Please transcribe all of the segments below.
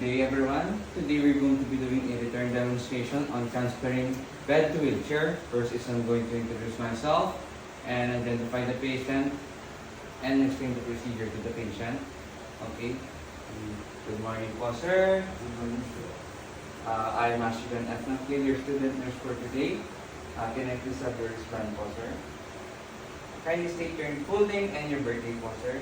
Hey everyone, today we're going to be doing a return demonstration on transferring bed to wheelchair. First is I'm going to introduce myself and identify the patient and explain the procedure to the patient. Okay. Good morning po sir. Good morning, sir. I'm Ashton F. Nakil, your student nurse for today. Can I please have your wristband po sir? Kindly state your full name and your birthday po sir.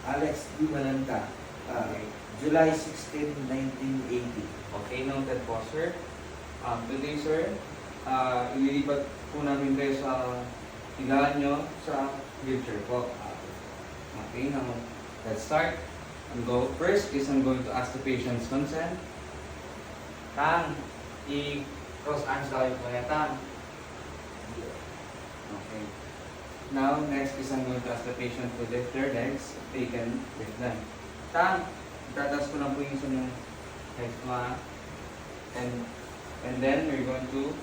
Alex D. Malanta, Okay. July 16, 1980. Okay, noted po sir. Today sir, ililipat po namin kayo sa higaan nyo sa wheelchair po. Okay, now let's start. First is I'm going to ask the patient's consent. Tang, i-cross arms daw yung kuya Tang. Okay. Now, next is I'm going to ask the patient to lift their legs if they can lift them. Tang, itatas ko lang po yung isang legs mo ha. And then we're going to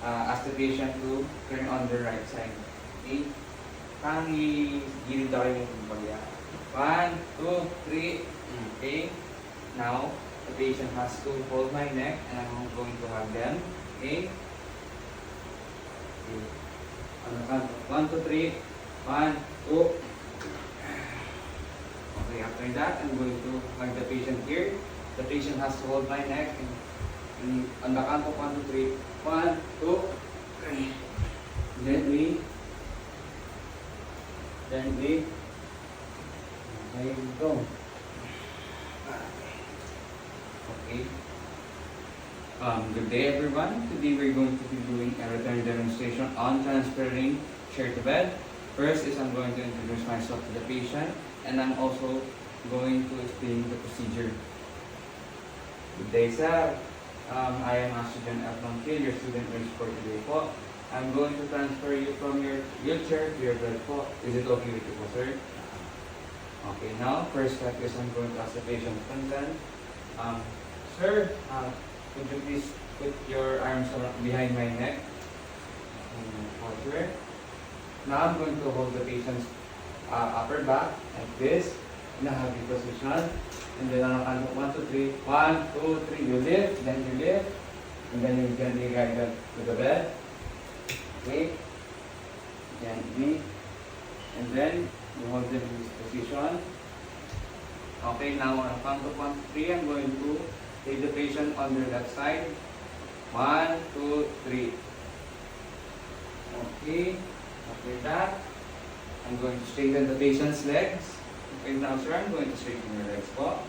ask the patient to turn on the right side. Okay? Tang, i-gilid daw yung bagya. 1, 2, 3. Okay? Now, the patient has to hold my neck and I'm going to hug them. Okay? Okay. On the count of 1, 2, 3. 1, 2. Okay, after that, I'm going to hug the patient here. The patient has to hold my neck and on the count of 1, 2, 3. 1, 2, 3. Then we okay, go. Okay. Good day everyone. Today we're going to be doing a return demonstration on transferring chair to bed. First is I'm going to introduce myself to the patient and I'm also going to explain the procedure. Good day sir. I am Ashton F. Nakil, your student nurse for today po. I'm going to transfer you from your wheelchair to your bed po. Is it okay with you po sir? Okay, now first step is I'm going to ask the patient consent. Sir, could you please put your arms behind my neck? Sir. Now I'm going to hold the patient's upper back like this in a happy position. And then on a count of 1, 2, 3. 1, 2, 3. You lift, then you lift, and then you gently guide them to the bed. Okay. Gently. And then you hold them in this position. Okay, now on a count of 1, 2, 3, I'm going to take the patient on their left side. 1, 2, 3. Okay. After that, I'm going to straighten the patient's legs. Okay, now sir, I'm going to straighten your legs po.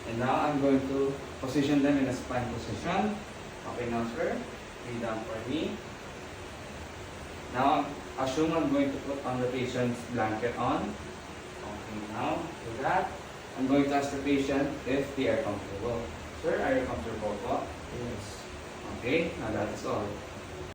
And now I'm going to position them in a spine position. Okay, now sir, lay down for me. Now, assume I'm going to put on the patient's blanket on. Okay, now, with that, I'm going to ask the patient if they are comfortable. Sir, are you comfortable po? Yes. Okay, now that is all.